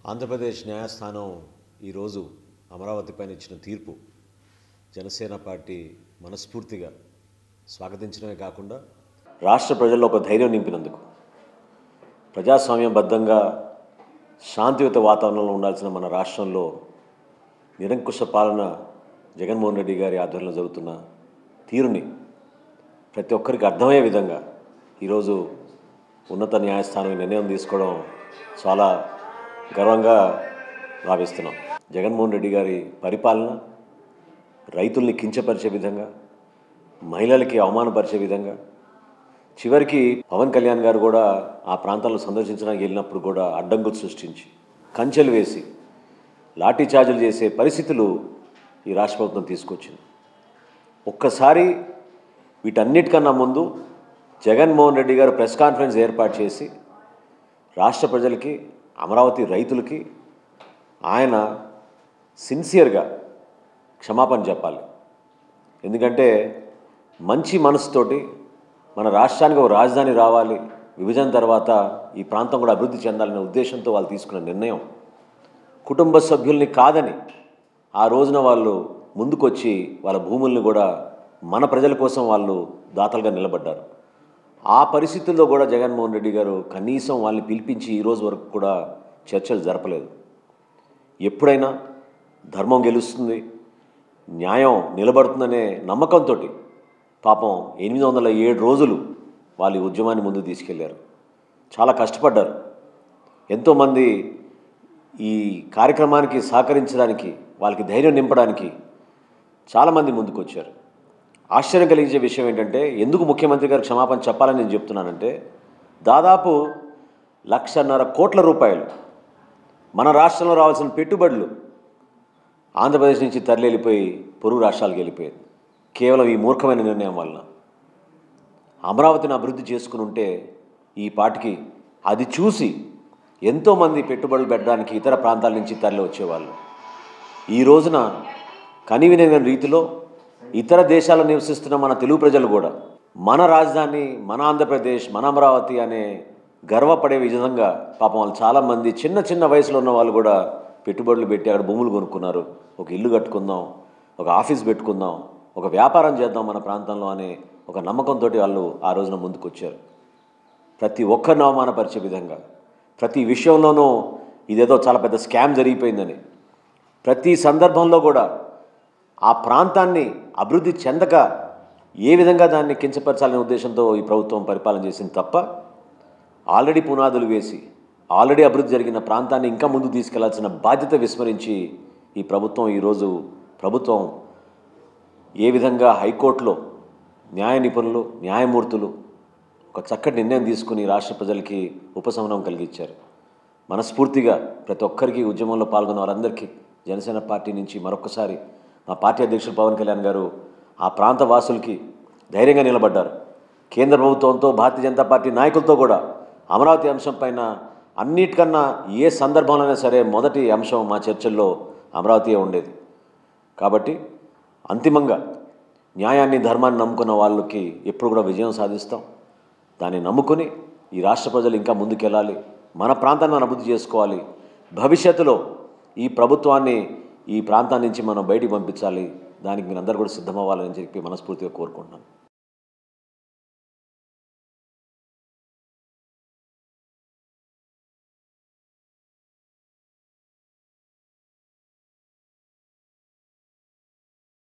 ఆంధ్రప్రదేశ్ న్యాయస్థానం ఈరోజు అమరావతిపైన ఇచ్చిన తీర్పు జనసేన పార్టీ మనస్ఫూర్తిగా స్వాగతించడమే కాకుండా రాష్ట్ర ప్రజల్లో ఒక ధైర్యం నింపినందుకు ప్రజాస్వామ్యబద్ధంగా శాంతియుత వాతావరణంలో ఉండాల్సిన మన రాష్ట్రంలో నిరంకుశ పాలన జగన్మోహన్ రెడ్డి గారి ఆధ్వర్యంలో జరుగుతున్న తీరుని ప్రతి ఒక్కరికి అర్థమయ్యే విధంగా ఈరోజు ఉన్నత న్యాయస్థానం నిర్ణయం తీసుకోవడం చాలా గర్వంగా భావిస్తున్నాం. జగన్మోహన్ రెడ్డి గారి పరిపాలన రైతుల్ని కించపరిచే విధంగా, మహిళలకి అవమానపరిచే విధంగా, చివరికి పవన్ కళ్యాణ్ గారు కూడా ఆ ప్రాంతాల్లో సందర్శించడానికి వెళ్ళినప్పుడు కూడా అడ్డంకులు సృష్టించి కంచెలు వేసి లాఠీ చార్జీలు చేసే పరిస్థితులు ఈ రాష్ట్ర ప్రభుత్వం తీసుకొచ్చింది. ఒక్కసారి వీటన్నిటికన్నా ముందు జగన్మోహన్ రెడ్డి గారు ప్రెస్ కాన్ఫరెన్స్ ఏర్పాటు చేసి రాష్ట్ర ప్రజలకి, అమరావతి రైతులకి ఆయన సిన్సియర్గా క్షమాపణ చెప్పాలి. ఎందుకంటే మంచి మనసుతోటి మన రాష్ట్రానికి ఒక రాజధాని రావాలి, విభజన తర్వాత ఈ ప్రాంతం కూడా అభివృద్ధి చెందాలనే ఉద్దేశంతో వాళ్ళు తీసుకున్న నిర్ణయం కుటుంబ సభ్యుల్ని కాదని ఆ రోజున వాళ్ళు ముందుకొచ్చి వాళ్ళ భూముల్ని కూడా మన ప్రజల కోసం వాళ్ళు దాతలుగా నిలబడ్డారు. ఆ పరిస్థితుల్లో కూడా జగన్మోహన్ రెడ్డి గారు కనీసం వాళ్ళని పిలిపించి ఈరోజు వరకు కూడా చర్చలు జరపలేదు. ఎప్పుడైనా ధర్మం గెలుస్తుంది, న్యాయం నిలబడుతుందనే నమ్మకంతో పాపం 807 రోజులు వాళ్ళ ఉద్యమాన్ని ముందుకు తీసుకెళ్లారు. చాలా కష్టపడ్డారు. ఎంతోమంది ఈ కార్యక్రమానికి సహకరించడానికి, వాళ్ళకి ధైర్యం నింపడానికి చాలామంది ముందుకు వచ్చారు. ఆశ్చర్యం కలిగించే విషయం ఏంటంటే, ఎందుకు ముఖ్యమంత్రి గారు క్షమాపణ చెప్పాలని నేను చెప్తున్నానంటే, దాదాపు 1,50,000 కోట్ల రూపాయలు మన రాష్ట్రంలో రావాల్సిన పెట్టుబడులు ఆంధ్రప్రదేశ్ నుంచి తరలి వెళ్ళిపోయి పొరుగు రాష్ట్రాలకు వెళ్ళిపోయేది కేవలం ఈ మూర్ఖమైన నిర్ణయం వలన. అమరావతిని అభివృద్ధి చేసుకుని ఉంటే ఈ పాటికి అది చూసి ఎంతోమంది పెట్టుబడులు పెట్టడానికి ఇతర ప్రాంతాల నుంచి తరలి వచ్చేవాళ్ళు. ఈ రోజున కనివిన రీతిలో ఇతర దేశాల్లో నివసిస్తున్న మన తెలుగు ప్రజలు కూడా మన రాజధాని, మన ఆంధ్రప్రదేశ్, మన అమరావతి అనే గర్వపడే విధంగా పాపం వాళ్ళు చాలామంది చిన్న చిన్న వయసులో ఉన్న వాళ్ళు కూడా పెట్టుబడులు పెట్టి అక్కడ భూములు కొనుక్కున్నారు. ఒక ఇల్లు కట్టుకుందాం, ఒక ఆఫీస్ పెట్టుకుందాం, ఒక వ్యాపారం చేద్దాం మన ప్రాంతంలో అనే ఒక నమ్మకంతో వాళ్ళు ఆ రోజున ముందుకు వచ్చారు. ప్రతి ఒక్కరిని అవమానపరిచే విధంగా, ప్రతి విషయంలోనూ ఇదేదో చాలా పెద్ద స్కామ్ జరిగిపోయిందని, ప్రతి సందర్భంలో కూడా ఆ ప్రాంతాన్ని అభివృద్ధి చెందక ఏ విధంగా దాన్ని కించపరచాలనే ఉద్దేశంతో ఈ ప్రభుత్వం పరిపాలన చేసింది తప్ప, ఆల్రెడీ పునాదులు వేసి ఆల్రెడీ అభివృద్ధి జరిగిన ప్రాంతాన్ని ఇంకా ముందు తీసుకెళ్లాల్సిన బాధ్యత విస్మరించి ఈ ప్రభుత్వం ఈరోజు ఏ విధంగా హైకోర్టులో న్యాయ నిపుణులు, న్యాయమూర్తులు ఒక చక్కటి నిర్ణయం తీసుకుని రాష్ట్ర ప్రజలకి ఉపశమనం కలిగించారు. మనస్ఫూర్తిగా ప్రతి ఒక్కరికి, ఉద్యమంలో పాల్గొన్న వారందరికీ జనసేన పార్టీ నుంచి మరొకసారి మా పార్టీ అధ్యక్షులు పవన్ కళ్యాణ్ గారు ఆ ప్రాంత వాసులకి ధైర్యంగా నిలబడ్డారు. కేంద్ర ప్రభుత్వంతో, భారతీయ జనతా పార్టీ నాయకులతో కూడా అమరావతి అంశం పైన అన్నిటికన్నా ఏ సందర్భంలోనే సరే మొదటి అంశం మా చర్చల్లో అమరావతియే ఉండేది. కాబట్టి అంతిమంగా న్యాయాన్ని, ధర్మాన్ని నమ్ముకున్న వాళ్ళకి ఎప్పుడు కూడా విజయం సాధిస్తాం. దాన్ని నమ్ముకుని ఈ రాష్ట్ర ప్రజలు ఇంకా ముందుకెళ్ళాలి, మన ప్రాంతాన్ని మనం అభివృద్ధి చేసుకోవాలి. భవిష్యత్తులో ఈ ప్రభుత్వాన్ని ఈ ప్రాంతం నుంచి మనం బయటికి పంపించాలి. దానికి మీరందరూ కూడా సిద్ధమవ్వాలని చెప్పి మనస్ఫూర్తిగా కోరుకుంటున్నాను.